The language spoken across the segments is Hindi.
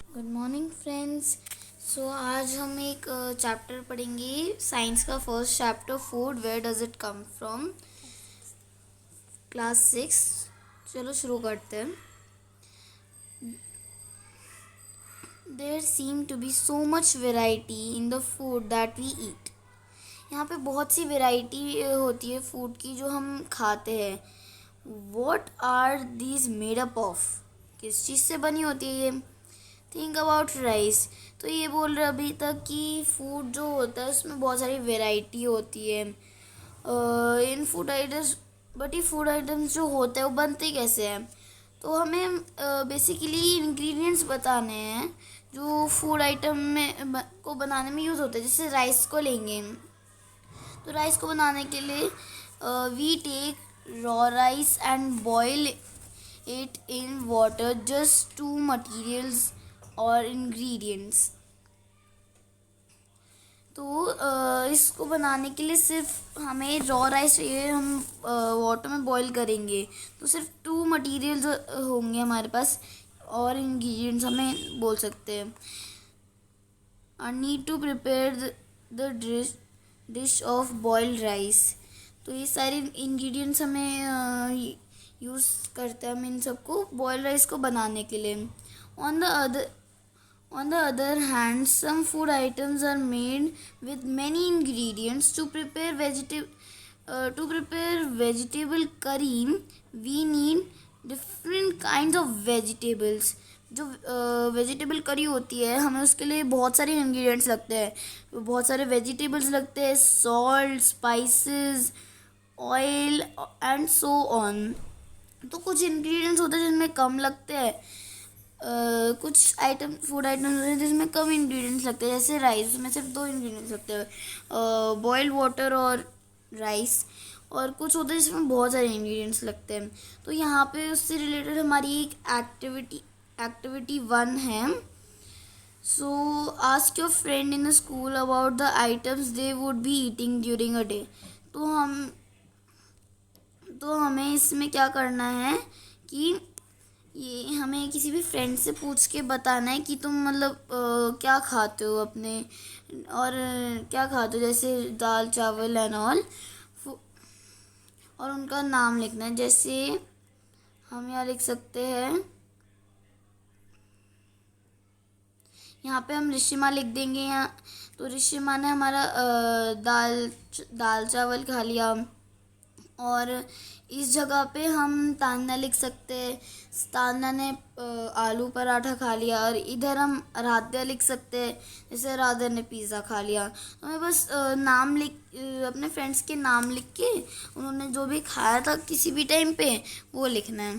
Good morning friends. आज हम एक चैप्टर पढ़ेंगे साइंस का first chapter food where does it come from class 6। चलो शुरू करते हैं। There seem to be so much variety in the food that we eat. यहाँ पे बहुत सी वेराइटी होती है फूड की जो हम खाते हैं। What are these made up of? किस चीज़ से बनी होती है ये? Think about rice. तो ये बोल रहे अभी तक कि फूड जो होता है उसमें बहुत सारी वेराइटी होती है इन फूड आइटम्स। बट ये फूड आइटम्स जो होते हैं वो बनते कैसे हैं? तो हमें बेसिकली इंग्रेडिएंट्स बताने हैं जो फूड आइटम में को बनाने में यूज़ होते हैं। जैसे राइस को लेंगे तो राइस को बनाने के लिए we take raw rice and boil it in water, just two materials or ingredients। तो इसको बनाने के लिए सिर्फ हमें रॉ राइस चाहिए। हम वाटर में बॉईल करेंगे तो सिर्फ टू मटेरियल्स होंगे हमारे पास, और इंग्रेडिएंट्स हमें बोल सकते हैं। I need to prepare the dish of boiled rice. तो ये सारे इंग्रेडिएंट्स हमें यूज़ करते हैं हम इन सबको बॉइल्ड राइस को बनाने के लिए। On the other On the other hand, some food items are made with many ingredients. To prepare vegetable curry, we need different kinds of vegetables. जो वेजिटेबल करी होती है हमें उसके लिए बहुत सारे इंग्रेडिएंट्स लगते हैं, बहुत सारे वेजिटेबल्स लगते हैं, salt, spices, oil and so on. तो कुछ इंग्रेडिएंट्स होते हैं जिनमें कम लगते हैं, कुछ फूड आइटम्स होते हैं जिसमें कम इंग्रेडिएंट्स लगते हैं। जैसे राइस में सिर्फ दो इंग्रेडिएंट्स लगते हैं, बॉइल्ड वाटर और राइस। और कुछ होते हैं जिसमें बहुत सारे इंग्रेडिएंट्स लगते हैं। तो यहाँ पे उससे रिलेटेड हमारी एक एक्टिविटी 1 है। सो ask your friend in the school about the items they would be eating during a day. तो हमें इसमें क्या करना है कि ये हमें किसी भी फ्रेंड से पूछ के बताना है कि तुम मतलब क्या खाते हो अपने, और क्या खाते हो, जैसे दाल चावल एंड ऑल, और उनका नाम लिखना है। जैसे हम यहाँ लिख सकते हैं, यहाँ पे हम ऋषिमा लिख देंगे। यहाँ तो ऋषिमा ने हमारा दाल चावल खा लिया। और इस जगह पे हम तान्या लिख सकते हैं, तान्या ने आलू पराठा खा लिया। और इधर हम राध्या लिख सकते हैं, जैसे राध्या ने पिज़्ज़ा खा लिया। तो हमें बस अपने फ्रेंड्स के नाम लिख के उन्होंने जो भी खाया था किसी भी टाइम पे वो लिखना है।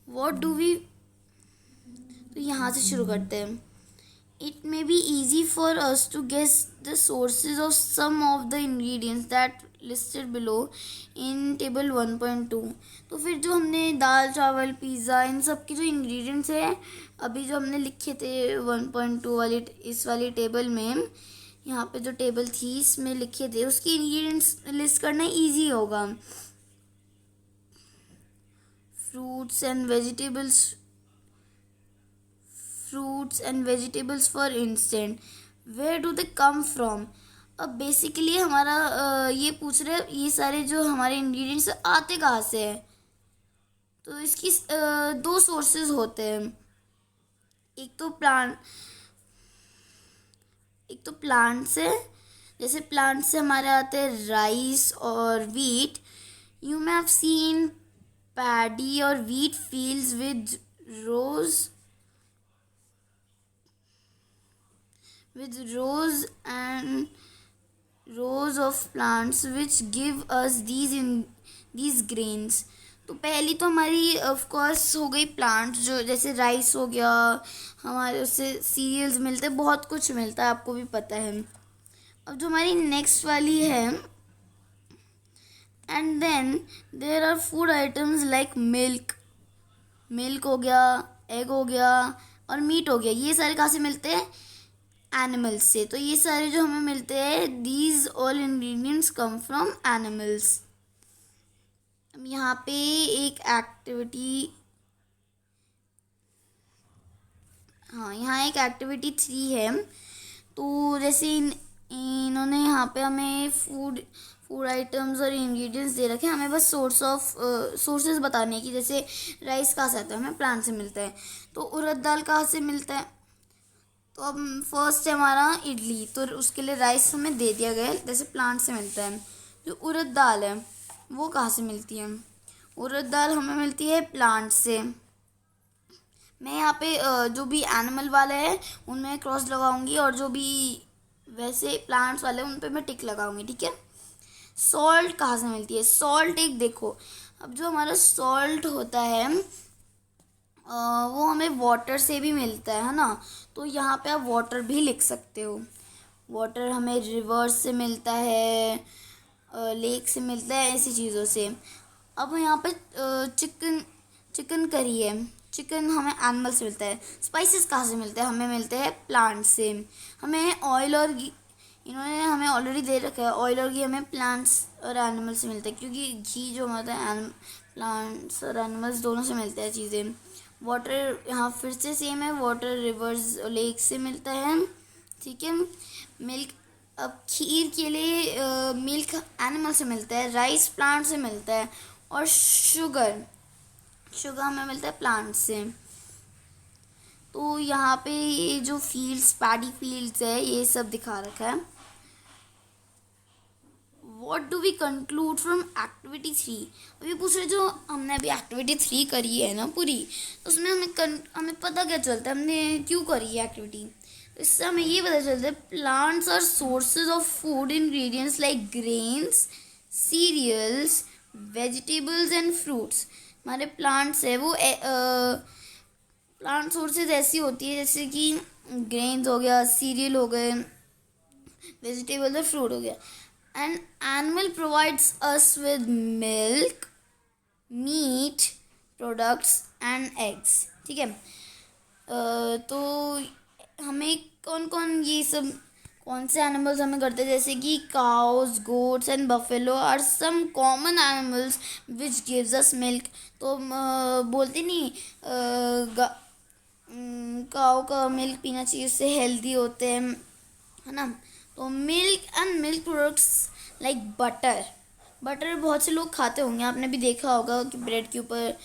व्हाट डू वी तो यहाँ से शुरू करते हैं। It may be easy for us to guess the sources of some of the ingredients that listed below in table 1.2। तो फिर जो हमने दाल चावल पिज़्ज़ा इन सब के जो इंग्रेडिएंट्स हैं अभी जो हमने लिखे थे 1.2 वाली इस वाली टेबल में, यहाँ पे जो टेबल थी इसमें लिखे थे उसके इंग्रेडिएंट्स लिस्ट करना इजी होगा। Fruits and vegetables for instant, where do they come from. अब बेसिकली हमारा ये पूछ रहे हैं ये सारे जो हमारे इंग्रेडिएंट्स आते कहाँ से हैं। तो इसकी दो सोर्सेज होते हैं। एक तो प्लांट से, जैसे प्लांट से हमारे आते हैं राइस और wheat. You may have seen paddy और wheat fields with rows and rows of plants which give us these grains। तो पहली तो हमारी ऑफ कोर्स हो गई प्लांट, जो जैसे राइस हो गया, हमारे उससे सीरियल्स मिलते हैं, बहुत कुछ मिलता है, आपको भी पता है। अब जो हमारी नेक्स्ट वाली है, and then there are food items like milk हो गया, एग हो गया और मीट हो गया। ये सारे कहाँ से मिलते हैं? एनिमल्स से। तो ये सारे जो हमें मिलते हैं these all ingredients come from animals. अब यहाँ पे एक एक्टिविटी हाँ, यहाँ एक एक्टिविटी 3 है। तो जैसे इन्होंने यहाँ पे हमें फूड फूड आइटम्स और इंग्रेडिएंट्स दे रखे हैं, हमें बस सोर्सेज बताने की। जैसे राइस कहाँ से आता है, हमें प्लांट से मिलता है। तो उड़द दाल कहाँ से मिलता है, तो अब फर्स्ट है हमारा इडली, तो उसके लिए राइस हमें दे दिया गया है, जैसे प्लांट से मिलता है। जो उड़द दाल है वो कहाँ से मिलती है, उड़द दाल हमें मिलती है प्लांट से। मैं यहाँ पे जो भी एनिमल वाले हैं उनमें क्रॉस लगाऊंगी, और जो भी वैसे प्लांट्स वाले हैं उन पे मैं टिक लगाऊंगी, ठीक है। सॉल्ट कहाँ से मिलती है, सॉल्ट एक देखो, अब जो हमारा सॉल्ट होता है वो हमें वाटर से भी मिलता है ना। तो यहाँ पे आप वाटर भी लिख सकते हो। वाटर हमें रिवर्स से मिलता है, लेक से मिलता है, ऐसी चीज़ों से। अब यहाँ पे चिकन करी है, चिकन हमें एनिमल से मिलता है। स्पाइसेस कहाँ से मिलते हैं, हमें मिलते हैं प्लांट से। हमें ऑयल और घी इन्होंने हमें ऑलरेडी दे रखा है, ऑयल और घी हमें प्लांट्स और एनिमल से मिलता है, क्योंकि घी जो होता है प्लांट्स और एनिमल्स दोनों से मिलते हैं चीज़ें। वाटर यहाँ फिर से सेम है, वाटर रिवर्स लेक से मिलता है, ठीक है। मिल्क, अब खीर के लिए मिल्क एनिमल से मिलता है, राइस प्लांट से मिलता है, और शुगर हमें मिलता है प्लांट से। तो यहाँ पे ये जो फील्ड्स, पैडी फील्ड्स है, ये सब दिखा रखा है। What do we conclude from activity 3? अभी पूछ रहे, जो हमने अभी एक्टिविटी 3 करी है ना पूरी, उसमें हमें पता क्या चलता है, हमने क्यों करी है एक्टिविटी। तो इससे हमें ये पता चलता है plants are sources of food ingredients like grains, cereals, vegetables and fruits. हमारे प्लांट्स है वो प्लांट सोर्सेज ऐसी होती है जैसे कि ग्रेन्स हो गया, सीरियल हो गए, वेजिटेबल्स और फ्रूट हो गया। And animal provides us with milk, meat products and eggs, ठीक है। तो हमें कौन से एनिमल्स हमें करते हैं, जैसे कि cows, goats and buffalo are some common animals which gives us milk. तो बोलते नहीं काऊ का मिल्क पीना चाहिए, उससे हेल्दी होते हैं, है ना। तो milk and milk products like butter बहुत से लोग खाते होंगे, आपने भी देखा होगा कि ब्रेड के ऊपर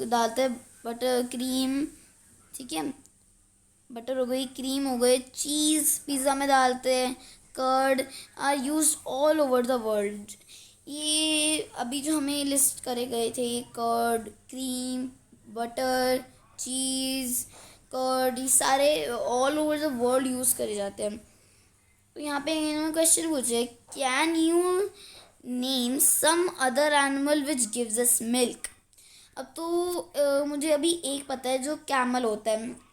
डालते हैं बटर, क्रीम, ठीक है। बटर हो गई, क्रीम हो गई, चीज़ पिज़्ज़ा में डालते हैं, curd are use all over the world. ये अभी जो हमें लिस्ट करे गए थे, curd, cream, butter, cheese, curd, ये सारे all over the world use करे जाते हैं। तो यहाँ पे इन्होंने क्वेश्चन पूछे, can you name some other animal which gives us milk. अब तो मुझे अभी एक पता है, जो कैमल होता है,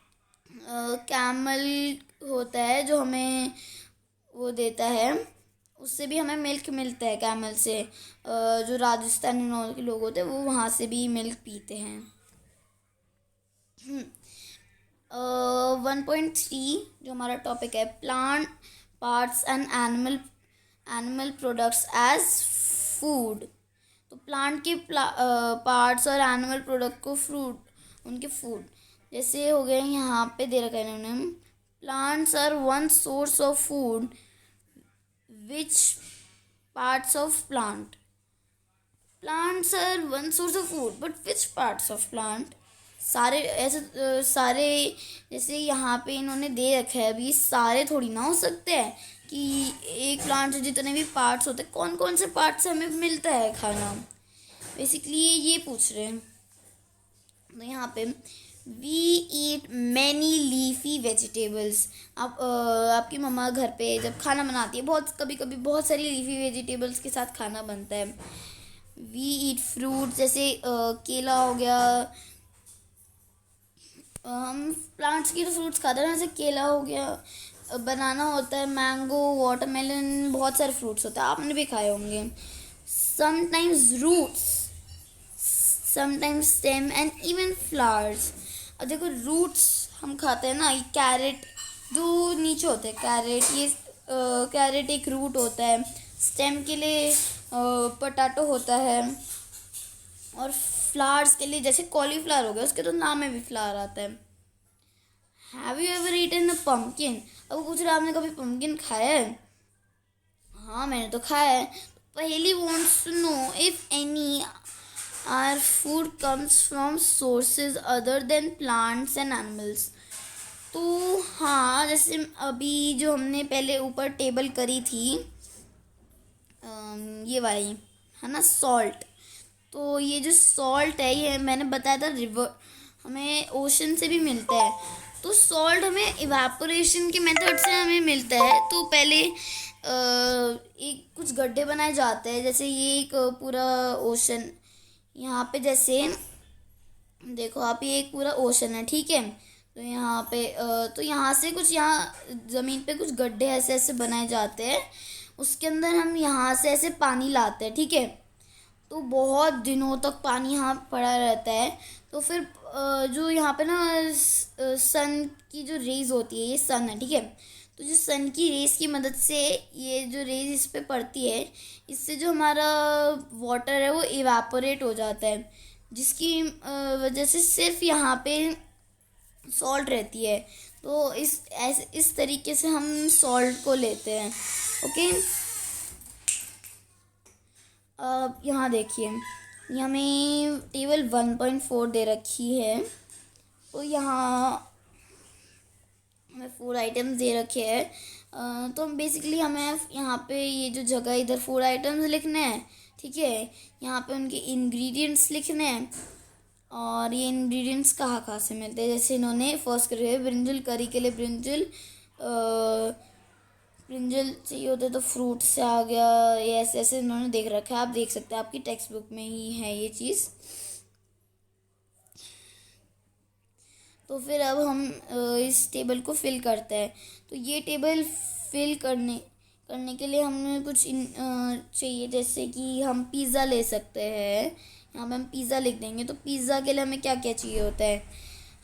कैमल होता है जो हमें वो देता है, उससे भी हमें मिल्क मिलता है कैमल से। जो राजस्थानी के लोग होते हैं वो वहाँ से भी मिल्क पीते हैं। 1.3 जो हमारा टॉपिक है, plant parts and animal products as food. तो प्लांट के पार्ट्स और एनिमल प्रोडक्ट को उनके फूड जैसे हो गए, यहाँ पे दे रखा है इन्होंने, plants are one source of food, which parts of plants are one source of food but which parts of plant. सारे ऐसे सारे जैसे यहाँ पे इन्होंने दे रखा है, अभी सारे थोड़ी ना हो सकते हैं कि एक प्लांट से जितने भी पार्ट्स होते हैं, कौन कौन से पार्ट्स से हमें मिलता है खाना, बेसिकली ये पूछ रहे हैं। तो यहाँ पे we eat many leafy vegetables. आपकी मम्मा घर पे जब खाना बनाती है, कभी कभी बहुत सारी लीफी वेजिटेबल्स के साथ खाना बनता है। वी ईट फ्रूट, जैसे केला हो गया, हम प्लांट्स की तो फ्रूट्स खाते हैं, जैसे केला हो गया, बनाना होता है, मैंगो, वाटरमेलन, बहुत सारे फ्रूट्स होते हैं, आपने भी खाए होंगे। Sometimes roots, sometimes stem and even flowers. और देखो रूट्स हम खाते हैं ना, ये कैरेट जो नीचे होते हैं, कैरेट एक रूट होता है। स्टेम के लिए पोटैटो होता है, और फ्लावर्स के लिए जैसे कॉलीफ्लावर हो गया, उसके तो नाम में भी फ्लावर आता है। Have you ever eaten a pumpkin? अब वो पूछ रहा आपने कभी पम्पकिन खाया है? हाँ मैंने तो खाया है। पहली wants to know if any our food comes from sources other than plants and animals. तो हाँ, जैसे अभी जो हमने पहले ऊपर टेबल करी थी ये वाली है ना, सॉल्ट। तो ये जो सॉल्ट है ये मैंने बताया था रिवर हमें ओशन से भी मिलता है। तो सॉल्ट हमें इवेपोरेशन के मेथड से हमें मिलता है। तो पहले एक कुछ गड्ढे बनाए जाते हैं, जैसे ये एक पूरा ओशन यहाँ पे, जैसे देखो आप ये एक पूरा ओशन है, ठीक है। तो यहाँ पे तो यहाँ से कुछ यहाँ ज़मीन पे कुछ गड्ढे ऐसे ऐसे बनाए जाते हैं, उसके अंदर हम यहाँ से ऐसे पानी लाते हैं, ठीक है। तो बहुत दिनों तक पानी यहाँ पड़ा रहता है। तो फिर जो यहाँ पे ना सन की जो रेज होती है, ये सन है, ठीक है। तो जो सन की रेज की मदद से ये जो रेज इस पे पड़ती है, इससे जो हमारा वाटर है वो इवेपोरेट हो जाता है, जिसकी वजह से सिर्फ यहाँ पे सॉल्ट रहती है। तो इस तरीके से हम सॉल्ट को लेते हैं, ओके। अब यहाँ देखिए, हमें टेबल 1.4 दे रखी है। तो यहाँ हमें 4 आइटम्स दे रखे हैं। तो बेसिकली हमें यहाँ पे ये जो जगह इधर 4 आइटम्स लिखने हैं, ठीक है। यहाँ पे उनके इंग्रेडिएंट्स लिखने हैं, और ये इंग्रेडिएंट्स कहाँ कहाँ से मिलते हैं। जैसे इन्होंने फर्स्ट करे हुए ब्रिंजल, करी के लिए ब्रिंजल, ब्रिंजल चाहिए होता है तो फ्रूट से आ गया, ये ऐसे ऐसे इन्होंने देख रखा है। आप देख सकते हैं, आपकी टेक्स्ट बुक में ही है ये चीज़। तो फिर अब हम इस टेबल को फिल करते हैं। तो ये टेबल फिल करने के लिए हमें कुछ चाहिए, जैसे कि हम पिज़्ज़ा ले सकते हैं। यहाँ पे हम पिज़्ज़ा लिख देंगे। तो पिज़्ज़ा के लिए हमें क्या क्या चाहिए होता है?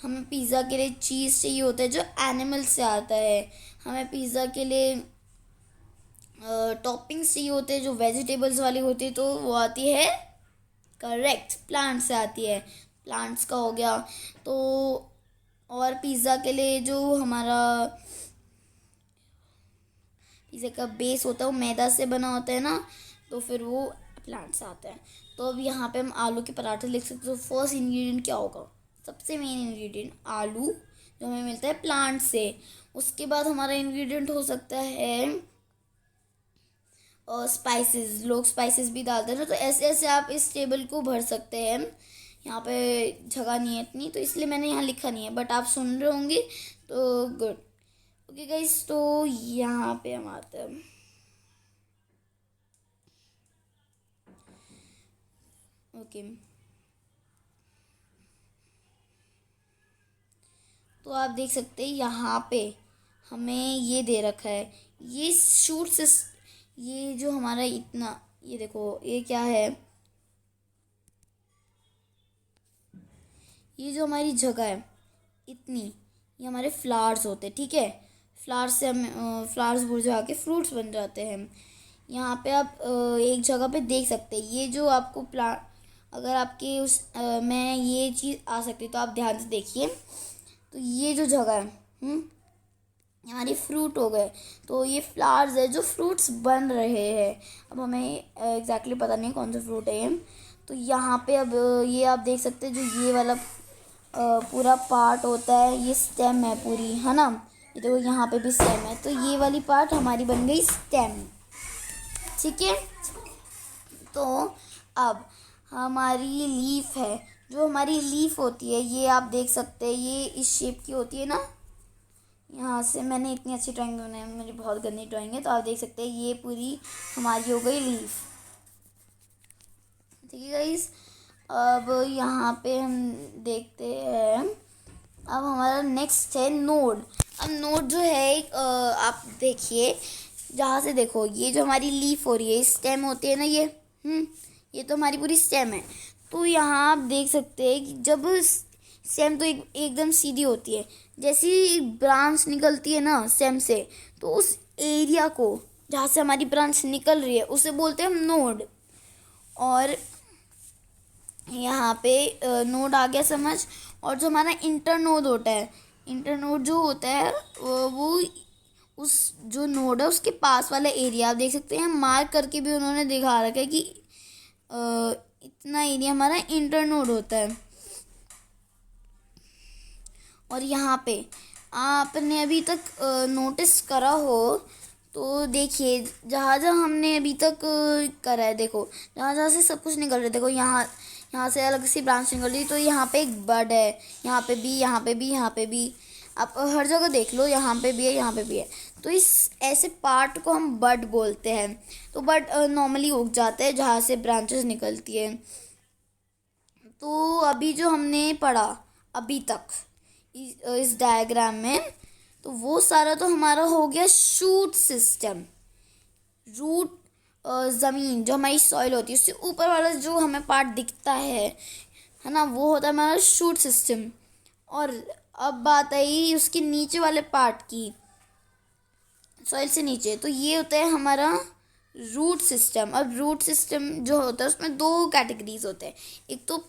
हमें पिज़्ज़ा के लिए चीज़ चाहिए होता है जो एनिमल से आता है। हमें पिज़्ज़ा के लिए टॉपिंग्स चाहिए होते हैं जो वेजिटेबल्स वाली होती है, तो वो आती है, करेक्ट, प्लांट से आती है, प्लांट्स का हो गया। तो और पिज़्ज़ा के लिए जो हमारा पिज़्ज़ा का बेस होता है वो मैदा से बना होता है ना, तो फिर वो प्लांट से आता है। तो अब यहाँ पे हम आलू के पराठे लिख सकते हैं। तो फर्स्ट इंग्रेडिएंट क्या होगा? सबसे मेन इंग्रेडिएंट आलू, जो हमें मिलता है प्लांट से। उसके बाद हमारा इंग्रेडिएंट हो सकता है स्पाइसेस। लोग स्पाइसेस भी डालते हैं ना, तो ऐसे ऐसे आप इस टेबल को भर सकते हैं। यहाँ पे जगह नहीं है इतनी, तो इसलिए मैंने यहाँ लिखा नहीं है, बट आप सुन रहे होंगे तो गुड। ओके गाइस, तो यहाँ पे हम आते हैं। ओके, तो आप देख सकते हैं यहाँ पे हमें ये दे रखा है, ये शूट से ये जो हमारा इतना, ये देखो ये क्या है, ये जो हमारी जगह है इतनी, ये हमारे फ्लावर्स होते हैं, ठीक है। फ्लावर्स से हम फ्लावर्स मुरझा के फ्रूट्स बन जाते हैं। यहाँ पे आप एक जगह पे देख सकते हैं, ये जो आपको प्लांट, अगर आपके उस में ये चीज़ आ सकती है तो आप ध्यान से देखिए। तो ये जो जगह है हमारी फ्रूट हो गए, तो ये फ्लावर्स है जो फ्रूट्स बन रहे हैं। अब हमें एग्जैक्टली पता नहीं कौन सा फ्रूट है ये। तो यहाँ पे अब ये आप देख सकते हैं, जो ये वाला पूरा पार्ट होता है, ये स्टेम है पूरी, है ना। ये देखो यहाँ पे भी स्टेम है, तो ये वाली पार्ट हमारी बन गई स्टेम, ठीक है। तो अब हमारी लीफ है, जो हमारी लीफ होती है, ये आप देख सकते हैं, ये इस शेप की होती है ना। यहाँ से मैंने इतनी अच्छी ड्राइंग बनाई, मेरी बहुत गंदी ड्राइंग है, तो आप देख सकते हैं ये पूरी हमारी हो गई लीफ, ठीक है गाइस। अब यहाँ पे हम देखते हैं, अब हमारा नेक्स्ट है नोड। अब नोड जो है एक आप देखिए, जहाँ से देखो ये जो हमारी लीफ हो रही है, स्टेम होती है ना ये तो हमारी पूरी स्टेम है। तो यहाँ आप देख सकते हैं कि जब स्टेम तो एकदम सीधी होती है, जैसी ब्रांच निकलती है ना स्टेम से, तो उस एरिया को जहाँ से हमारी ब्रांच निकल रही है उसे बोलते हैं हम नोड। और यहाँ पे नोड आ गया समझ। और जो हमारा इंटर नोड होता है, इंटरनोड जो होता है वो उस जो नोड है उसके पास वाला एरिया आप देख सकते हैं, मार्क करके भी उन्होंने दिखा रखा है कि इतना एरिया हमारा इंटरनोड होता है। और यहाँ पे आपने अभी तक नोटिस करा हो तो देखिए, जहाँ जहाँ हमने अभी तक करा है, देखो जहाँ जहाँ से सब कुछ निकल रहा है, देखो यहाँ से अलग सी ब्रांच निकल रही, तो यहाँ पे एक बड है, यहाँ पे भी, यहाँ पे भी, यहाँ पे भी, आप हर जगह देख लो, यहाँ पे भी है, यहाँ पे भी है। तो इस ऐसे पार्ट को हम बड बोलते हैं। तो बड नॉर्मली उग जाते हैं जहाँ से ब्रांचेस निकलती है। तो अभी जो हमने पढ़ा अभी तक इस डायग्राम में, तो वो सारा तो हमारा हो गया शूट सिस्टम। रूट ज़मीन जो हमारी सॉइल होती है उससे ऊपर वाला जो हमें पार्ट दिखता है ना, वो होता है हमारा शूट सिस्टम। और अब बात आई उसके नीचे वाले पार्ट की, सॉइल से नीचे, तो ये होता है हमारा रूट सिस्टम। अब रूट सिस्टम जो होता है उसमें दो कैटेगरीज होते हैं, एक तो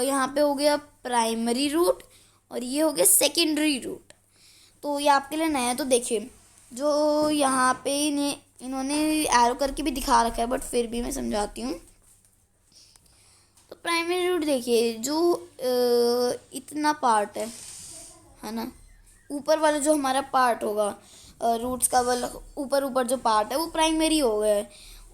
यहाँ पे हो गया प्राइमरी रूट और ये हो गया सेकेंडरी रूट। तो ये आपके लिए नया है, तो देखिए जो यहाँ पे इन्होंने एरो करके भी दिखा रखा है, बट फिर भी मैं समझाती हूँ। तो प्राइमरी रूट देखिए, जो इतना पार्ट है ना, ऊपर वाला जो हमारा पार्ट होगा रूट्स का वाला ऊपर जो पार्ट है वो प्राइमरी हो गया,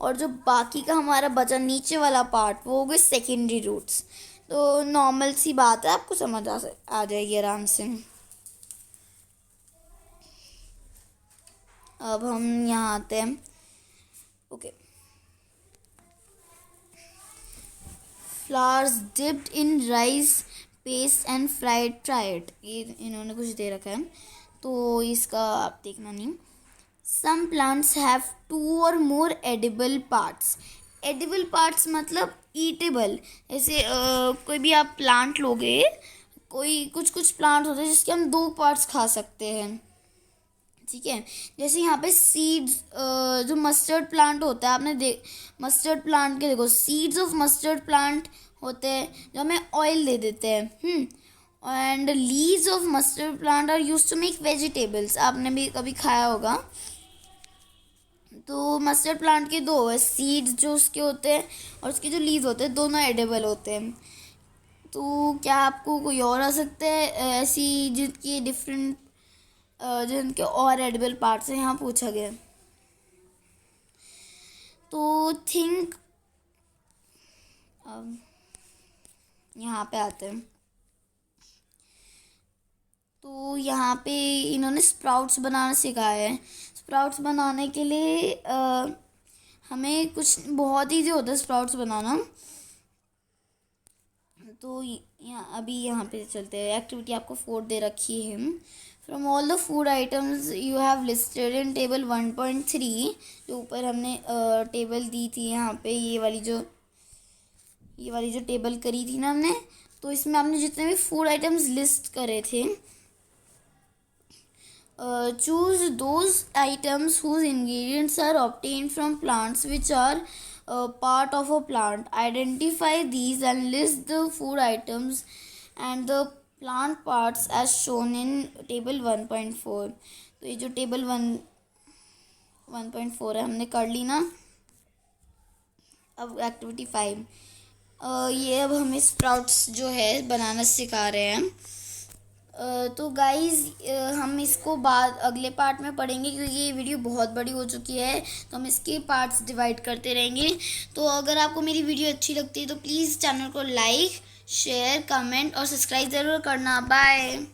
और जो बाकी का हमारा बचा नीचे वाला पार्ट वो हो गए सेकेंडरी रूट्स। तो नॉर्मल सी बात है, आपको समझ आ जाएगी आराम से। अब हम यहाँ आते हैं। Okay, flowers dipped in rice paste and fried, ये इन्होंने कुछ दे रखा है, तो इसका आप देखना नहीं। Some plants have 2 or more edible parts. Edible parts मतलब ईटेबल। जैसे कोई भी आप प्लांट लोगे, कुछ प्लांट होते हैं जिसके हम 2 पार्ट्स खा सकते हैं, ठीक है। जैसे यहाँ पे सीड्स, जो मस्टर्ड प्लांट होता है, आपने मस्टर्ड प्लांट के देखो, सीड्स ऑफ मस्टर्ड प्लांट होते हैं जो हमें ऑयल दे देते हैं। And leaves of mustard plant are used to make vegetables, आपने भी कभी खाया होगा। तो मस्टर्ड प्लांट के 2 है, सीड्स जो उसके होते हैं और उसके जो लीव्स होते हैं, दोनों एडिबल होते हैं। तो क्या आपको कोई और आ सकता है ऐसी जिनकी डिफरेंट जिनके और एडिबल पार्ट्स हैं, यहाँ पूछा गया। तो थिंक, अब यहाँ पे आते हैं। तो यहाँ पे इन्होंने स्प्राउट्स बनाना सिखाया है। स्प्राउट्स बनाने के लिए हमें कुछ बहुत ईजी होता है स्प्राउट्स बनाना। तो यहाँ पे चलते हैं। एक्टिविटी आपको 4 दे रखी है। From all the food items you have listed in table 1.3, जो ऊपर हमने टेबल दी थी, यहाँ पे ये वाली जो टेबल करी थी ना हमने, तो इसमें आपने जितने भी फूड आइटम्स लिस्ट करे थे, choose those items whose ingredients are obtained from plants which are part of a plant. Identify these and list the food items and the plant parts as shown in table 1.4. तो ये जो टेबल 1.4 है हमने कर ली ना। अब एक्टिविटी 5, ये अब हमें स्प्राउट्स जो है बनाना सिखा रहे हैं। तो गाइज़ हम इसको अगले पार्ट में पढ़ेंगे, क्योंकि ये वीडियो बहुत बड़ी हो चुकी है, तो हम इसके पार्ट्स डिवाइड करते रहेंगे। तो अगर आपको मेरी वीडियो अच्छी लगती है तो प्लीज़ चैनल को लाइक, शेयर, कमेंट और सब्सक्राइब ज़रूर करना। बाय।